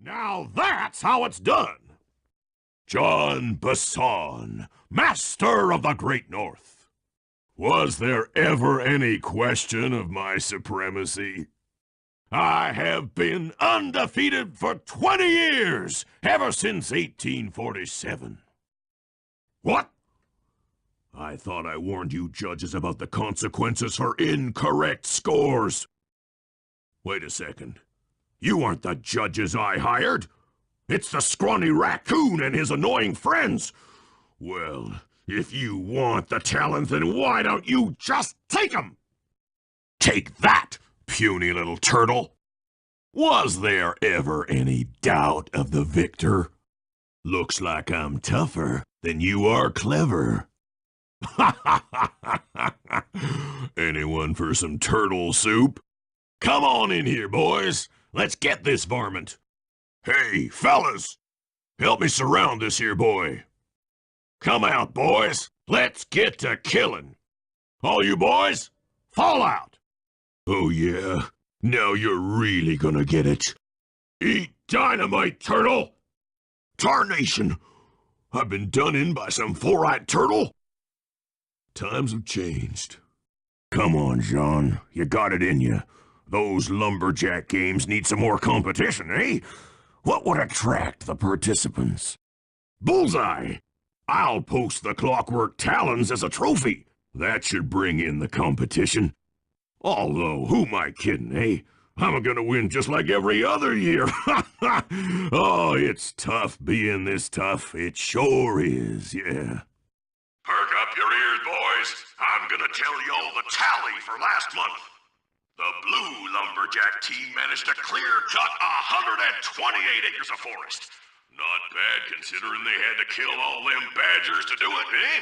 Now that's how it's done. John Bison, master of the Great North. Was there ever any question of my supremacy? I have been undefeated for 20 years, ever since 1847. What? I thought I warned you judges about the consequences for incorrect scores. Wait a second. You aren't the judges I hired. It's the scrawny raccoon and his annoying friends. Well, if you want the talent, then why don't you just take 'em? Take that, puny little turtle. Was there ever any doubt of the victor? Looks like I'm tougher than you are clever. Anyone for some turtle soup? Come on in here, boys. Let's get this varmint. Hey, fellas, help me surround this here boy. Come out, boys. Let's get to killing. All you boys, fall out. Oh, yeah. Now you're really gonna get it. Eat dynamite, turtle. Tarnation. I've been done in by some four-eyed turtle. Times have changed. Come on, John. You got it in you. Those lumberjack games need some more competition, eh? What would attract the participants? Bullseye! I'll post the clockwork talons as a trophy. That should bring in the competition. Although, who am I kidding, eh? I'm gonna win just like every other year. Oh, it's tough being this tough. It sure is, yeah. Perk up your ears, boys. I'm gonna tell y'all the tally for last month. The blue lumberjack team managed to clear-cut 128 acres of forest. Not bad considering they had to kill all them badgers to do it, eh?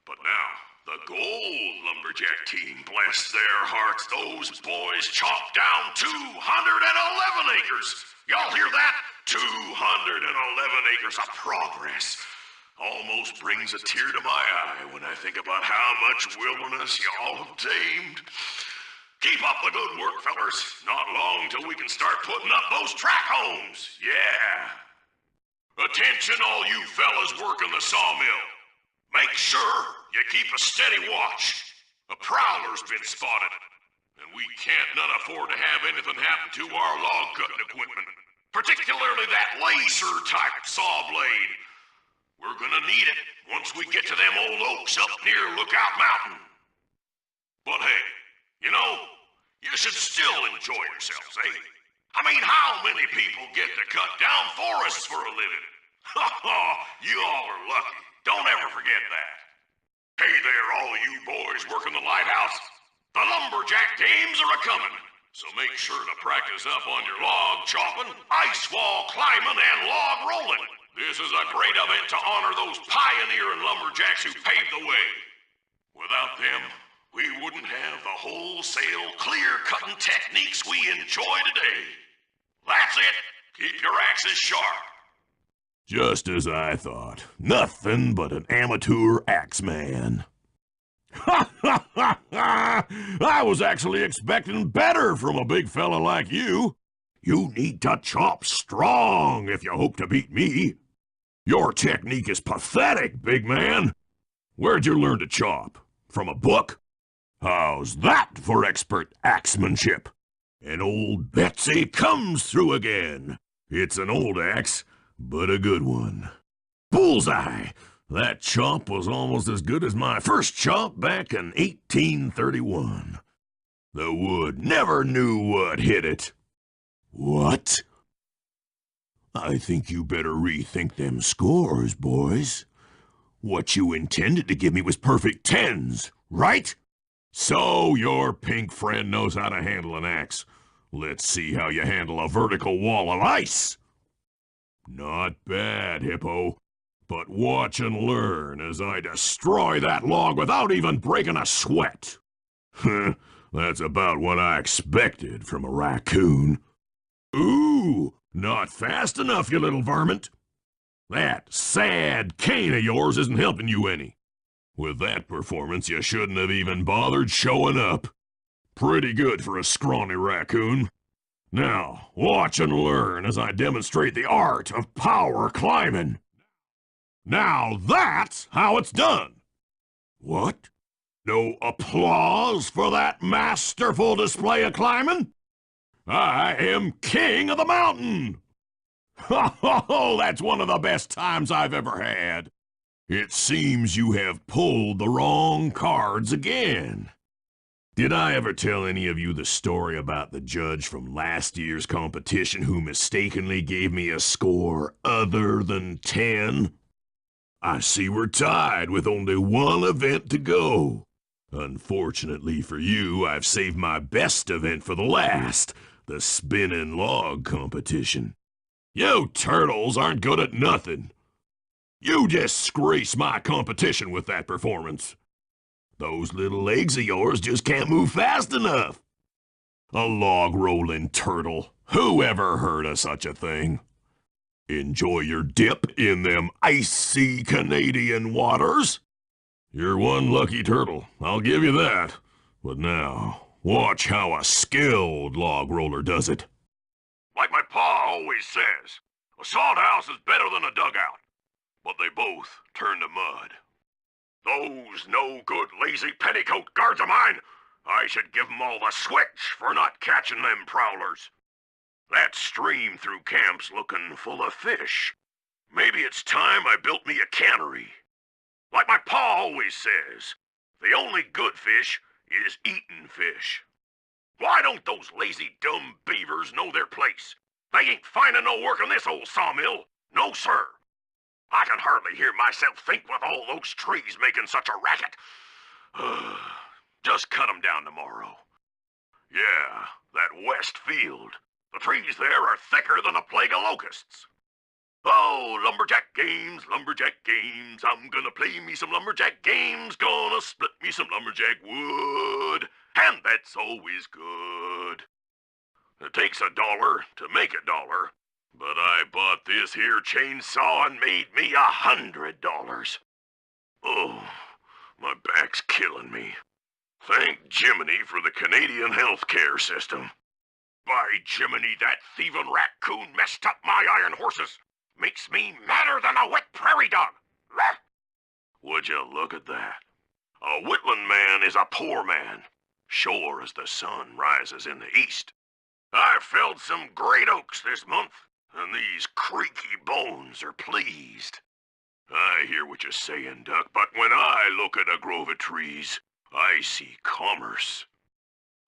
But now, the gold lumberjack team, bless their hearts, those boys chopped down 211 acres. Y'all hear that? 211 acres of progress. Almost brings a tear to my eye when I think about how much wilderness y'all have tamed. Keep up the good work, fellers. Not long till we can start putting up those track homes. Yeah. Attention, all you fellas working the sawmill. Make sure you keep a steady watch. A prowler's been spotted, and we can't none afford to have anything happen to our log-cutting equipment, particularly that laser-type saw blade. We're gonna need it once we get to them old oaks up near Lookout Mountain. But hey, you know, you should still enjoy yourselves, eh? I mean, how many people get to cut down forests for a living? Ha ha, you all are lucky. Don't ever forget that. Hey there, all you boys working the lighthouse. The lumberjack games are a-coming, so make sure to practice up on your log chopping, ice wall climbing, and log rolling. This is a great event to honor those pioneering lumberjacks who paved the way. Without them, we wouldn't have the wholesale clear-cutting techniques we enjoy today. That's it. Keep your axes sharp. Just as I thought. Nothing but an amateur axeman. Ha ha ha ha! I was actually expecting better from a big fella like you. You need to chop strong if you hope to beat me. Your technique is pathetic, big man. Where'd you learn to chop? From a book? How's that for expert axemanship? And old Betsy comes through again. It's an old axe, but a good one. Bullseye! That chop was almost as good as my first chop back in 1831. The wood never knew what hit it. What? I think you better rethink them scores, boys. What you intended to give me was perfect tens, right? So your pink friend knows how to handle an axe. Let's see how you handle a vertical wall of ice. Not bad, Hippo. But watch and learn as I destroy that log without even breaking a sweat. That's about what I expected from a raccoon. Ooh, not fast enough, you little varmint. That sad cane of yours isn't helping you any. With that performance, you shouldn't have even bothered showing up. Pretty good for a scrawny raccoon. Now, watch and learn as I demonstrate the art of power climbing. Now that's how it's done. What? No applause for that masterful display of climbing? I am king of the mountain! Ho, that's one of the best times I've ever had. It seems you have pulled the wrong cards again. Did I ever tell any of you the story about the judge from last year's competition who mistakenly gave me a score other than 10? I see we're tied with only one event to go. Unfortunately for you, I've saved my best event for the last, the spinning log competition. You turtles aren't good at nothing. You disgrace my competition with that performance. Those little legs of yours just can't move fast enough. A log-rolling turtle. Who ever heard of such a thing? Enjoy your dip in them icy Canadian waters. You're one lucky turtle, I'll give you that. But now, watch how a skilled log roller does it. Like my pa always says, a salt house is better than a dugout, but they both turn to mud. Those no-good, lazy petticoat guards of mine, I should give 'em all the switch for not catching them prowlers. That stream through camp's looking full of fish. Maybe it's time I built me a cannery. Like my pa always says, the only good fish is eatin' fish. Why don't those lazy, dumb beavers know their place? They ain't finding no work in this old sawmill. No, sir. I can hardly hear myself think with all those trees making such a racket. Just cut 'em down tomorrow. Yeah, that west field. The trees there are thicker than a plague of locusts. Oh, lumberjack games, I'm gonna play me some lumberjack games, gonna split me some lumberjack wood, and that's always good. It takes $1 to make $1, but I bought this here chainsaw and made me $100. Oh, my back's killing me. Thank Jiminy for the Canadian healthcare system. By Jiminy, that thieving raccoon messed up my iron horses. Makes me madder than a wet prairie dog. Would you look at that? A Whitland man is a poor man, sure as the sun rises in the east. I felled some great oaks this month, and these creaky bones are pleased. I hear what you're saying, Duck, but when I look at a grove of trees, I see commerce.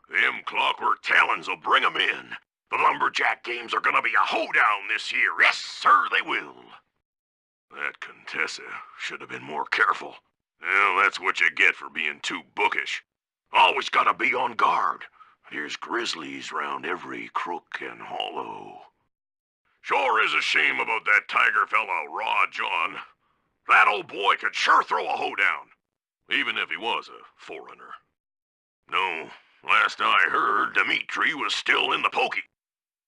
Them clockwork talons will bring 'em in. The lumberjack games are gonna be a hoedown this year. Yes, sir, they will. That Contessa should have been more careful. Well, that's what you get for being too bookish. Always gotta be on guard. There's grizzlies round every crook and hollow. Sure is a shame about that tiger fella, Raw John. That old boy could sure throw a hoedown, even if he was a foreigner. No, last I heard, Dimitri was still in the pokey.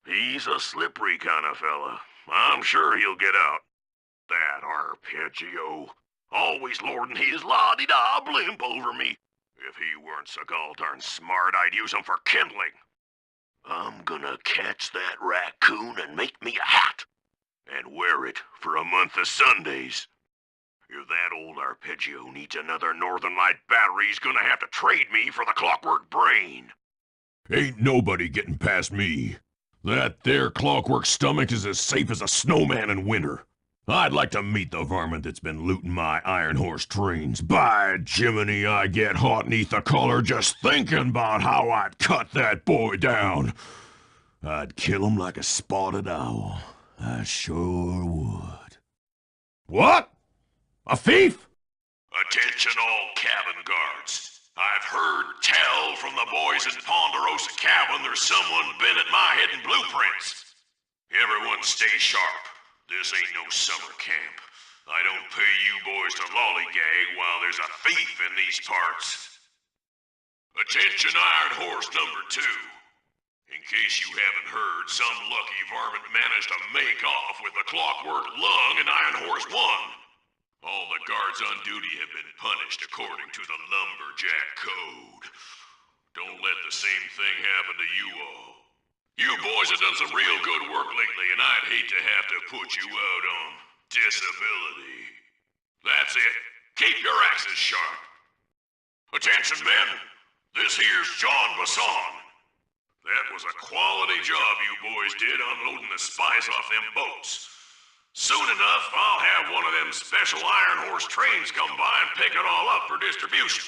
He's a slippery kind of fella. I'm sure he'll get out. That arpeggio. Always lording his la-di-da blimp over me. If he weren't so gall-darn smart, I'd use him for kindling. I'm gonna catch that raccoon and make me a hat. And wear it for a month of Sundays. If that old arpeggio needs another Northern Light battery, he's gonna have to trade me for the clockwork brain. Ain't nobody getting past me. That there clockwork stomach is as safe as a snowman in winter. I'd like to meet the varmint that's been looting my iron horse trains. By Jiminy, I get hot neath the collar just thinking about how I'd cut that boy down. I'd kill him like a spotted owl. I sure would. What? A thief? Attention all cabin guards. I've heard tell from the boys in Ponderosa Cabin there's someone been at my hidden blueprints. Everyone stay sharp. This ain't no summer camp. I don't pay you boys to lollygag while there's a thief in these parts. Attention Iron Horse number 2. In case you haven't heard, some lucky varmint managed to make off with the clockwork lung in Iron Horse 1. All the guards on duty have been punished according to the lumberjack code. Don't let the same thing happen to you all. You boys have done some real good work lately, and I'd hate to have to put you out on disability. That's it. Keep your axes sharp. Attention, men. This here's John Bison. That was a quality job you boys did unloading the spice off them boats. Soon enough, I'll have one of them special Iron Horse trains come by and pick it all up for distribution.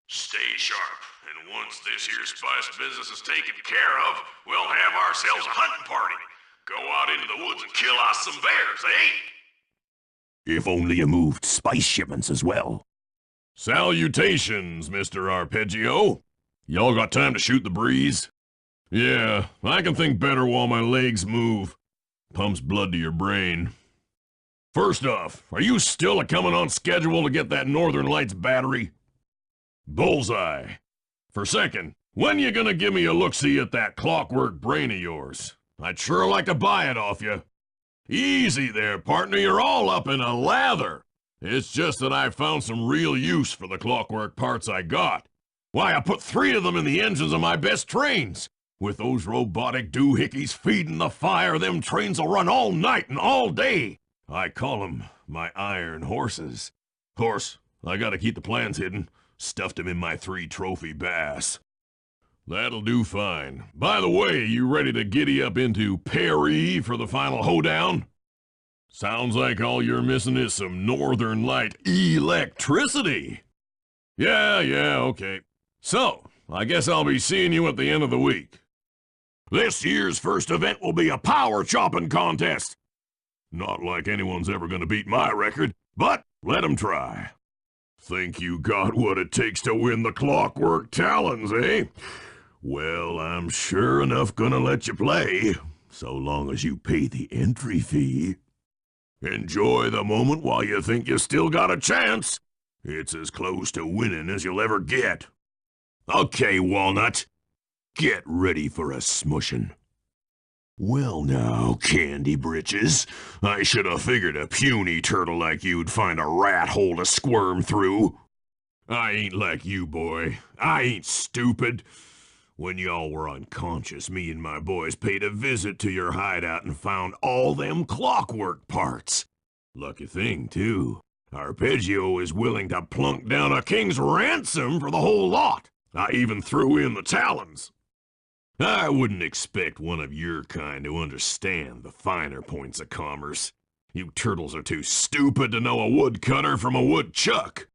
Stay sharp, and once this here spice business is taken care of, we'll have ourselves a hunting party. Go out into the woods and kill us some bears, eh? If only you moved spice shipments as well. Salutations, Mr. Arpeggio. Y'all got time to shoot the breeze? Yeah, I can think better while my legs move. Pumps blood to your brain. First off, are you still a-coming on schedule to get that Northern Lights battery? Bullseye. For second, when you gonna give me a look-see at that clockwork brain of yours? I'd sure like to buy it off you. Easy there, partner, you're all up in a lather. It's just that I found some real use for the clockwork parts I got. Why, I put 3 of them in the engines of my best trains. With those robotic doohickeys feeding the fire, them trains will run all night and all day. I call them my iron horses. Course, I gotta keep the plans hidden. Stuffed them in my 3 trophy bass. That'll do fine. By the way, you ready to giddy up into Perry for the final hoedown? Sounds like all you're missing is some Northern Light electricity. Yeah, okay. So, I guess I'll be seeing you at the end of the week. This year's first event will be a power chopping contest. Not like anyone's ever gonna beat my record, but let 'em try. Think you got what it takes to win the Clockwork Talons, eh? Well, I'm sure enough gonna let you play, so long as you pay the entry fee. Enjoy the moment while you think you still got a chance. It's as close to winning as you'll ever get. Okay, Walnut. Get ready for a smushin'. Well now, Candy Britches, I should have figured a puny turtle like you'd find a rat hole to squirm through. I ain't like you, boy. I ain't stupid. When y'all were unconscious, me and my boys paid a visit to your hideout and found all them clockwork parts. Lucky thing, too. Arpeggio is willing to plunk down a king's ransom for the whole lot. I even threw in the talons. I wouldn't expect one of your kind to understand the finer points of commerce. You turtles are too stupid to know a woodcutter from a woodchuck.